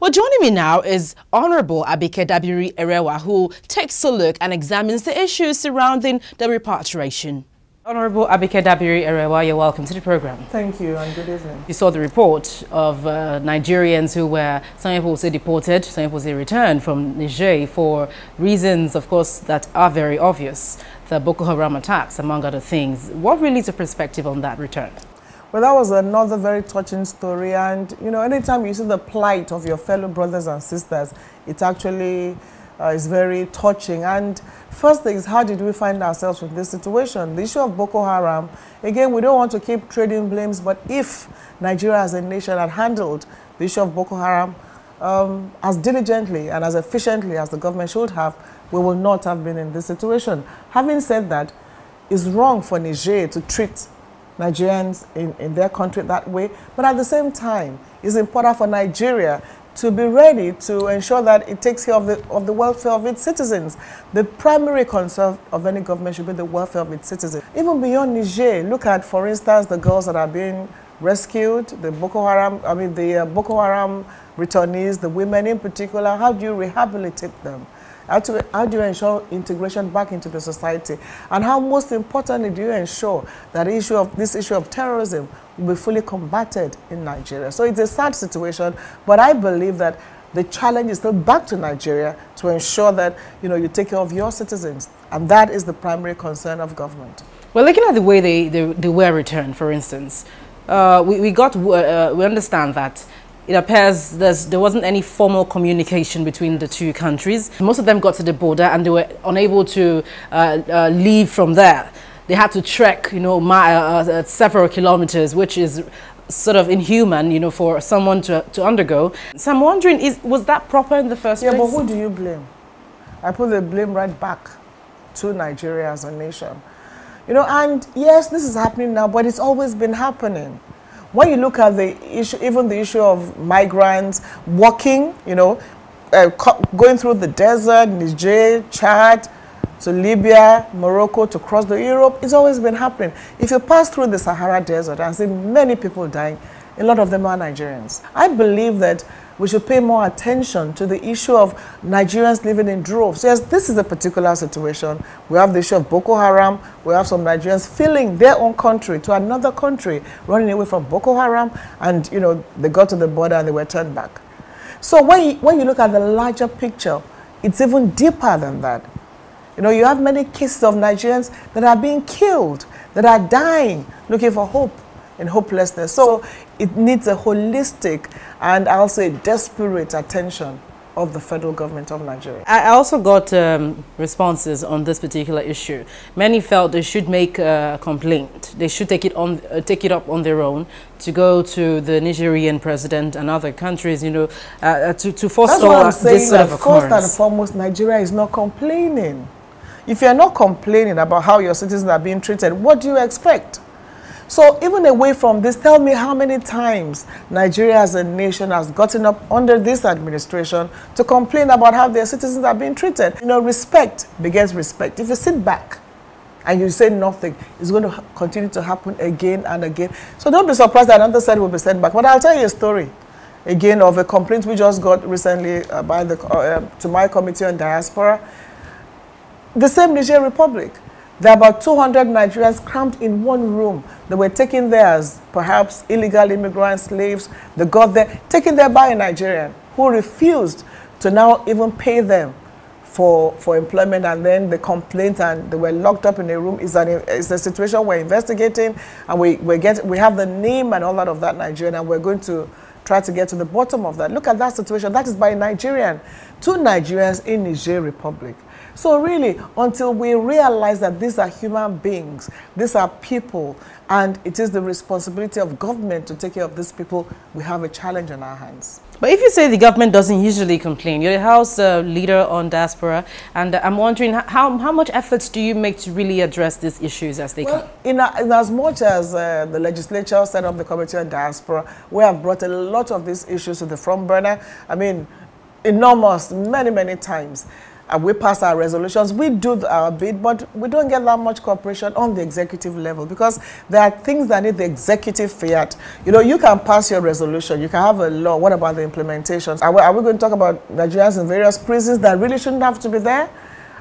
Well, joining me now is Honorable Abike Dabiri-Erewa, who takes a look and examines the issues surrounding the repatriation. Honorable Abike Dabiri-Erewa, you're welcome to the program. Thank you and good evening. You saw the report of Nigerians who were, some people say deported, some people say returned from Niger for reasons, of course, that are very obvious. The Boko Haram attacks, among other things. What really is your perspective on that return? Well, that was another very touching story, and you know, anytime you see the plight of your fellow brothers and sisters, it actually is very touching. And first thing is, how did we find ourselves with this situation? The issue of Boko Haram, again, we don't want to keep trading blames, but if Nigeria as a nation had handled the issue of Boko Haram as diligently and as efficiently as the government should have, we will not have been in this situation. Having said that, it's wrong for Niger to treat Nigerians in their country that way, but at the same time, it's important for Nigeria to be ready to ensure that it takes care of the welfare of its citizens. The primary concern of any government should be the welfare of its citizens. Even beyond Niger, look at, for instance, the girls that are being rescued, the Boko Haram returnees, the women in particular. How do you rehabilitate them? How do you ensure integration back into the society? And how, most importantly, do you ensure that this issue of terrorism will be fully combated in Nigeria? So it's a sad situation, but I believe that the challenge is still back to Nigeria to ensure that you take care of your citizens, and that is the primary concern of government. Well, looking at the way they were returned, for instance, we understand that it appears there wasn't any formal communication between the two countries. Most of them got to the border and they were unable to leave from there. They had to trek, several kilometers, which is sort of inhuman, for someone to undergo. So I'm wondering, was that proper in the first place? Yeah, but who do you blame? I put the blame right back to Nigeria as a nation. And yes, this is happening now, but it's always been happening. When you look at the issue, even the issue of migrants walking, going through the desert, Niger, Chad, to Libya, Morocco, to cross the Europe, it's always been happening. If you pass through the Sahara Desert and see many people dying, a lot of them are Nigerians. I believe that we should pay more attention to the issue of Nigerians living in droves. Yes, this is a particular situation. We have the issue of Boko Haram. We have some Nigerians fleeing their own country to another country, running away from Boko Haram, and they got to the border and they were turned back. So when you look at the larger picture, it's even deeper than that. You have many cases of Nigerians that are being killed, that are dying, looking for hope in hopelessness. So it needs a holistic and I'll say desperate attention of the federal government of Nigeria. I also got responses on this particular issue. Many felt they should make a complaint. They should take it up on their own to go to the Nigerian president and other countries, to forestall this sort of occurrence. First and foremost, Nigeria is not complaining. If you're not complaining about how your citizens are being treated, what do you expect? So even away from this, tell me how many times Nigeria as a nation has gotten up under this administration to complain about how their citizens are being treated. Respect begets respect. If you sit back and you say nothing, it's going to continue to happen again and again. So don't be surprised that another side will be sent back. But I'll tell you a story, again, of a complaint we just got recently to my committee on diaspora. The same Niger Republic. There are about 200 Nigerians cramped in one room. They were taken there as perhaps illegal immigrant slaves. They got there, taken there by a Nigerian who refused to now even pay them for employment, and then the complaint, and they were locked up in a room. It's a situation we're investigating, and we have the name and all that of that Nigerian, and we're going to try to get to the bottom of that. Look at that situation. That is by a Nigerian. 2 Nigerians in Niger Republic. So really, until we realize that these are human beings, these are people, and it is the responsibility of government to take care of these people, we have a challenge on our hands. But if you say the government doesn't usually complain, you're the House leader on diaspora, and I'm wondering how much efforts do you make to really address these issues as they come? In as much as the legislature set up the Committee on Diaspora, we have brought a lot of these issues to the front burner. I mean, enormous, many times. we pass our resolutions, we do our bit, but we don't get that much cooperation on the executive level because there are things that need the executive fiat. You know, you can pass your resolution, you can have a law. What about the implementations? Are we going to talk about Nigerians in various prisons that really shouldn't have to be there?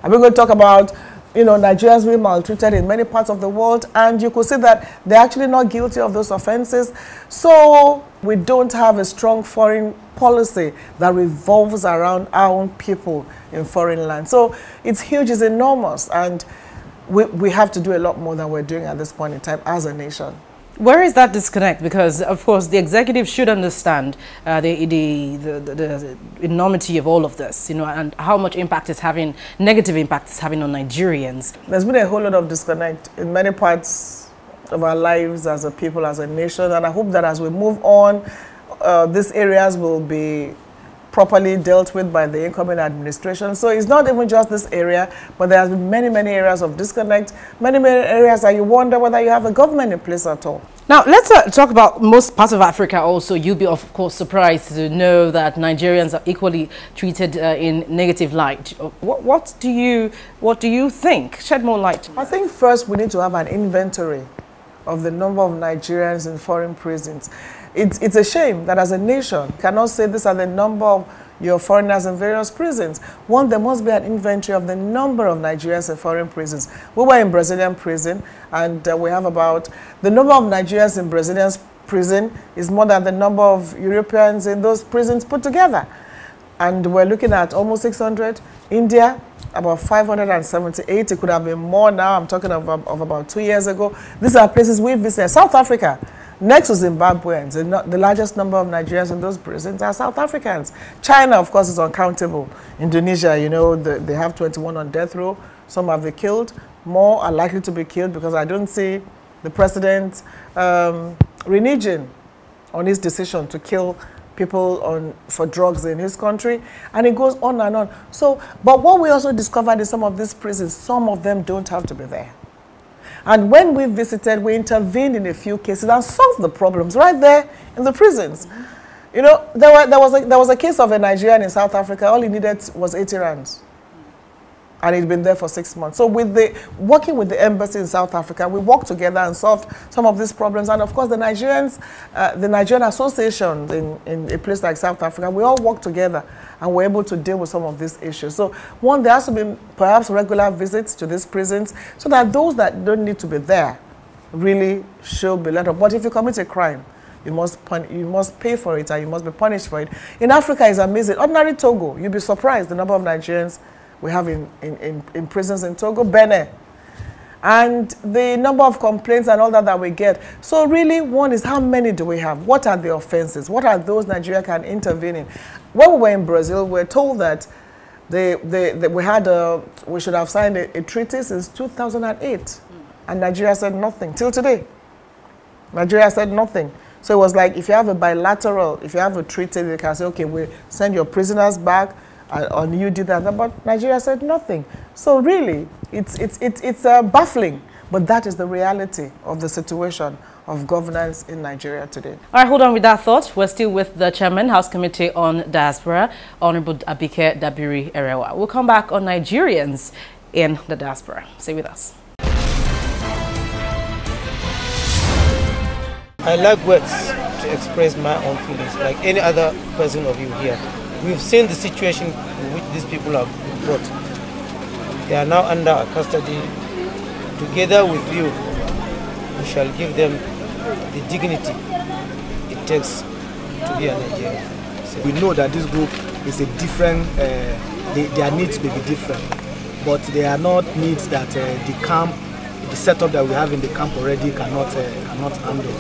Are we going to talk about, you know, Nigerians being maltreated in many parts of the world, and you could see that they're actually not guilty of those offenses? So we don't have a strong foreign policy that revolves around our own people in foreign land. So it's huge, it's enormous, and we have to do a lot more than we're doing at this point in time as a nation. Where is that disconnect? Because, of course, the executive should understand the enormity of all of this, you know, and how much impact it's having, negative impact it's having on Nigerians. There's been a whole lot of disconnect in many parts of our lives as a people, as a nation, and I hope that as we move on, these areas will be properly dealt with by the incoming administration. So it's not even just this area, but there has been many, many areas of disconnect, many, many areas that you wonder whether you have a government in place at all. Now, let's talk about most parts of Africa also. You'll be, of course, surprised to know that Nigerians are equally treated in negative light. What do you think? Shed more light. I think first we need to have an inventory of the number of Nigerians in foreign prisons. It's a shame that as a nation cannot say these are the number of your foreigners in various prisons. One, there must be an inventory of the number of Nigerians in foreign prisons. We were in Brazilian prison, and we have about the number of Nigerians in Brazilian prison is more than the number of Europeans in those prisons put together. And we're looking at almost 600. India, about 578. It could have been more now. I'm talking of about 2 years ago. These are places we visited. South Africa, next to Zimbabweans, the largest number of Nigerians in those prisons are South Africans. China, of course, is uncountable. Indonesia, you know, they have 21 on death row. Some have been killed. More are likely to be killed because I don't see the president reneging on his decision to kill people for drugs in his country, and it goes on and on. So, but what we also discovered in some of these prisons, some of them don't have to be there. And when we visited, we intervened in a few cases and solved the problems right there in the prisons. You know, there was a case of a Nigerian in South Africa. All he needed was 80 rands. And he'd been there for 6 months. So working with the embassy in South Africa, we worked together and solved some of these problems. And of course, the Nigerian associations in a place like South Africa, we all worked together and were able to deal with some of these issues. So one, there has to be perhaps regular visits to these prisons so that those that don't need to be there really should be let up. But if you commit a crime, you must pay for it and you must be punished for it. In Africa, it's amazing. Ordinary Togo, you'd be surprised the number of Nigerians we have in prisons in Togo, Benin, and the number of complaints and all that we get. So really, one is how many do we have? What are the offenses? What are those Nigeria can intervene in? When we were in Brazil, we were told that we should have signed a treaty since 2008, and Nigeria said nothing till today. Nigeria said nothing. So it was like if you have a bilateral, if you have a treaty, they can say, okay, we send your prisoners back. And you did that, but Nigeria said nothing. So really, it's baffling, but that is the reality of the situation of governance in Nigeria today. All right, hold on with that thought. We're still with the Chairman, House Committee on Diaspora, Honorable Abike Dabiri-Erewa. We'll come back on Nigerians in the diaspora. Stay with us. I like words to express my own feelings, like any other person of you here. We've seen the situation in which these people are brought. They are now under our custody. Together with you, we shall give them the dignity it takes to be a Nigerian. So we know that this group is a different, their needs may be different, but they are not needs that the camp, the setup that we have in the camp already cannot handle.